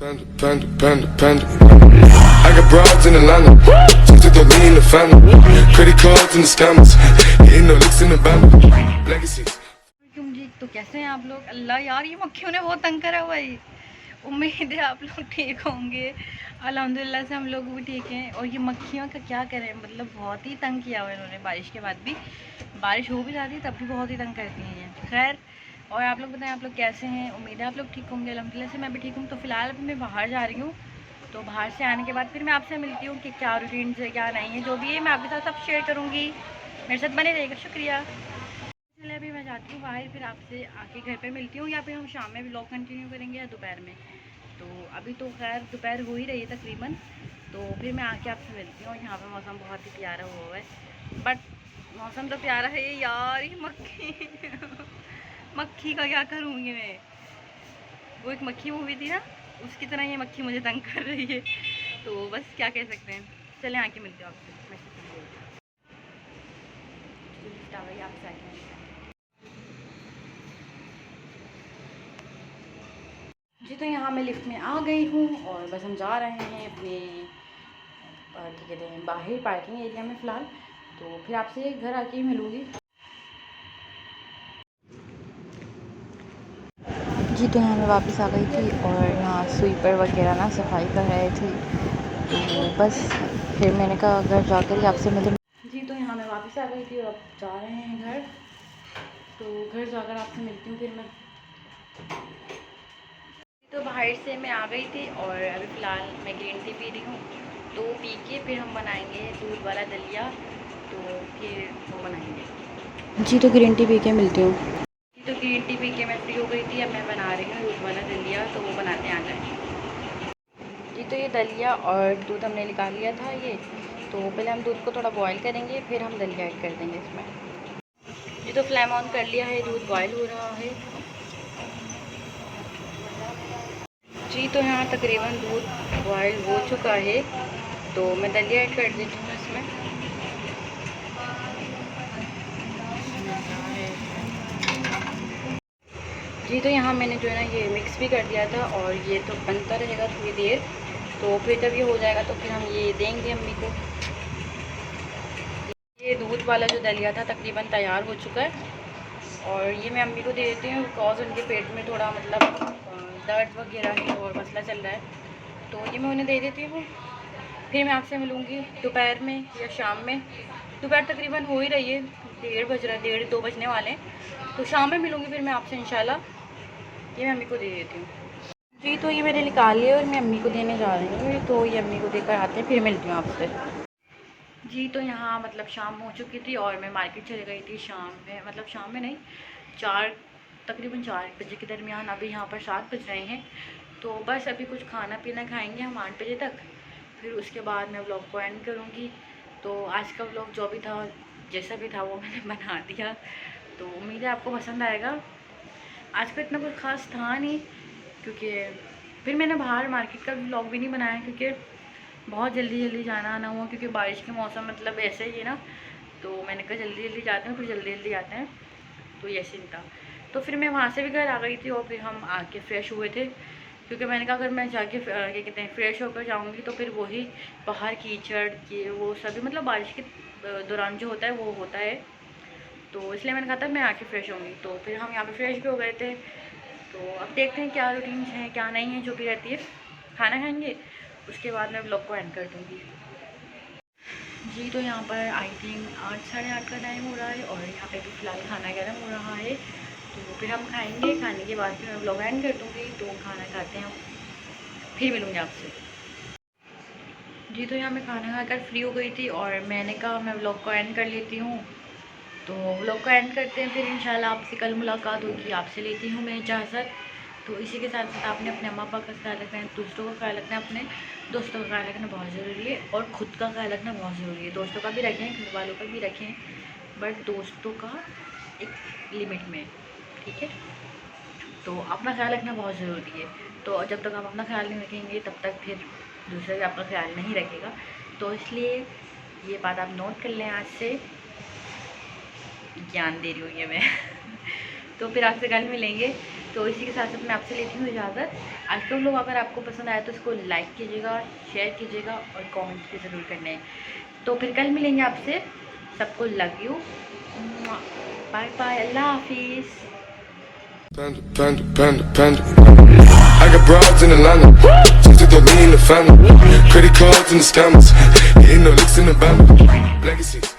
जी तो कैसे हैं आप लोग। अल्लाह यार ये मक्खियों ने बहुत तंग करा हुआ है। उम्मीद है आप लोग ठीक होंगे। अल्हम्दुलिल्लाह से हम लोग भी ठीक हैं। और ये मक्खियों का क्या करें, मतलब बहुत ही तंग किया हुआ है इन्होंने। बारिश के बाद भी, बारिश हो भी जाती है तब भी बहुत ही तंग करती हैं। खैर, और आप लोग बताएं आप लोग कैसे हैं। उम्मीद है आप लोग ठीक होंगे। अल्हम्दुलिल्लाह से मैं भी ठीक हूँ। तो फिलहाल अभी मैं बाहर जा रही हूँ। तो बाहर से आने के बाद फिर मैं आपसे मिलती हूँ कि क्या रूटीन है क्या नहीं है। जो भी है मैं आपके साथ सब शेयर करूँगी। मेरे साथ बने रहेगा। शुक्रिया। चलिए अभी मैं जाती हूँ बाहर, फिर आपसे आके घर पे मिलती हूँ, या फिर हम शाम में व्लॉग कंटिन्यू करेंगे या दोपहर में। तो अभी तो खैर दोपहर हो ही रही है तकरीबन। तो फिर मैं आके आपसे मिलती हूँ। यहाँ पे मौसम बहुत ही प्यारा हुआ है। बट मौसम तो प्यारा है यार, ये मक्खी मक्खी का क्या करूँगी मैं। वो एक मक्खी मूवी थी ना, उसकी तरह ये मक्खी मुझे तंग कर रही है। तो बस क्या कह सकते हैं। चले आके मिलती हूँ आपसे। आपसे आके मिलते हैं। जी तो यहाँ मैं लिफ्ट में आ गई हूँ और बस हम जा रहे हैं अपने क्या कहते हैं बाहर पार्किंग एरिया में फ़िलहाल। तो फिर आपसे घर आके ही मिलूँगी। जी तो यहाँ मैं वापस आ गई थी और यहाँ स्वीपर वगैरह ना सफाई कर रहे थे। तो बस फिर मैंने कहा घर जाकर ही आपसे मिलूँ। जी तो यहाँ मैं वापस आ गई थी और अब जा रहे हैं घर। तो घर जाकर आपसे मिलती हूँ फिर मैं। तो बाहर से मैं आ गई थी और अभी फ़िलहाल मैं ग्रीन टी पी रही हूँ। तो पी के फिर हम बनाएंगे दूध वाला दलिया। तो फिर वो बनाएंगे। जी तो ग्रीन टी पी के मिलती हूँ। जी तो ग्रीन टी पी के मैं फ्री हो गई थी। अब मैं बना रही हूँ दूध वाला दलिया। तो वो बनाते आ जाए। जी तो ये दलिया और दूध हमने निकाल लिया था ये। तो पहले हम दूध को थोड़ा बॉयल करेंगे, फिर हम दलिया ऐड कर देंगे इसमें। जी तो फ्लेम ऑन कर लिया है, दूध बॉयल हो रहा है। जी तो यहाँ तकरीबन दूध बॉयल हो चुका है। तो मैं दलिया ऐड कर देती हूँ इसमें। जी तो यहाँ मैंने जो है ना ये मिक्स भी कर दिया था और ये तो बनता रहेगा थोड़ी देर। तो फिर जब ये हो जाएगा तो फिर हम ये देंगे अम्मी को। ये दूध वाला जो दलिया था तकरीबन तैयार हो चुका है और ये मैं अम्मी को दे देती हूँ बिकॉज उनके पेट में थोड़ा मतलब दर्द वगैरह है और मसला चल रहा है। तो ये मैं उन्हें दे देती हूँ। फिर मैं आपसे मिलूँगी दोपहर में या शाम में। दोपहर तकरीबन हो ही रही है, 1:30 बज रहा है, 1:30-2 बजने वाले हैं। तो शाम में मिलूँगी फिर मैं आपसे इंशाल्लाह। ये मैं अम्मी को दे देती हूँ। जी तो ये मैंने निकाल लिया और मैं अम्मी को देने जा रही हूँ। तो ये अम्मी को देकर आते हैं, फिर मिलती हूँ आपसे। जी तो यहाँ मतलब शाम हो चुकी थी और मैं मार्केट चली गई थी शाम में, मतलब शाम में नहीं, तकरीबन 4 बजे के दरमियान। अभी यहाँ पर 7 बज रहे हैं। तो बस अभी कुछ खाना पीना खाएंगे हम 8 बजे तक। फिर उसके बाद मैं व्लॉग को एंड करूँगी। तो आज का व्लॉग जो भी था, जैसा भी था, वो मैंने बना दिया। तो उम्मीद है आपको पसंद आएगा। आज का इतना कुछ ख़ास था नहीं, क्योंकि फिर मैंने बाहर मार्केट का व्लॉग भी नहीं बनाया क्योंकि बहुत जल्दी जल्दी जाना आना हुआ, क्योंकि बारिश के मौसम मतलब ऐसे ही है ना। तो मैंने कहा जल्दी जल्दी जाते हैं, फिर जल्दी जल्दी आते हैं। तो ये सीन था। तो फिर मैं वहाँ से भी घर आ गई थी और फिर हम आके फ्रेश हुए थे, क्योंकि मैंने कहा अगर मैं जाके क्या कहते हैं फ्रेश होकर जाऊँगी तो फिर वही बाहर कीचड़ ये वो सभी मतलब बारिश के दौरान जो होता है वो होता है। तो इसलिए मैंने कहा था मैं आके फ्रेश होंगी। तो फिर हम यहाँ पे फ्रेश भी हो गए थे। तो अब देखते हैं क्या रूटीन है क्या नहीं है, जो भी रहती है। खाना खाएंगे, उसके बाद मैं ब्लॉग को एंड कर दूँगी। जी तो यहाँ पर आई थिंक 8 साढ़े 8 का टाइम हो रहा है और यहाँ पे भी फ़िलहाल खाना गर्म हो रहा है। तो फिर हम खाएंगे, खाने के बाद फिर मैं ब्लॉग एंड कर दूँगी। तो खाना खाते हैं, फिर मिलूँगी आपसे। जी तो यहाँ मैं खाना खाकर फ्री हो गई थी और मैंने कहा मैं ब्लॉग को एंड कर लेती हूँ। तो व्लॉग को एंड करते हैं, फिर इंशाल्लाह आपसे कल मुलाकात होगी। आपसे लेती हूँ मैं इजाज़त। तो इसी के साथ साथ आपने अपने अम्मा पापा का ख्याल रखना है, दूसरों का ख्याल रखना है, अपने दोस्तों का ख्याल रखना बहुत ज़रूरी है और ख़ुद का ख्याल रखना बहुत ज़रूरी है। दोस्तों का भी रखें, घर वालों का भी रखें, बट दोस्तों का एक लिमिट में, ठीक है। तो अपना ख्याल रखना बहुत ज़रूरी है। तो जब तक आप अपना ख्याल नहीं रखेंगे तब तक फिर दूसरा भी आपका ख्याल नहीं रखेगा। तो इसलिए ये बात आप नोट कर लें, आज से ज्ञान दे रही हूँ ये मैं तो फिर आपसे कल मिलेंगे। तो इसी के साथ साथ मैं आपसे लेती हूँ इजाज़त। आज का व्लॉग अगर आपको पसंद आया तो इसको लाइक कीजिएगा, शेयर कीजिएगा और कमेंट भी ज़रूर करना है। तो फिर कल मिलेंगे आपसे। सबको लव यू, बाय बाय, अल्लाह हाफिज़। I got broads in Atlanta, just to throw me in the family. Credit cards and the scammers, hitting the licks in the band. Legacies.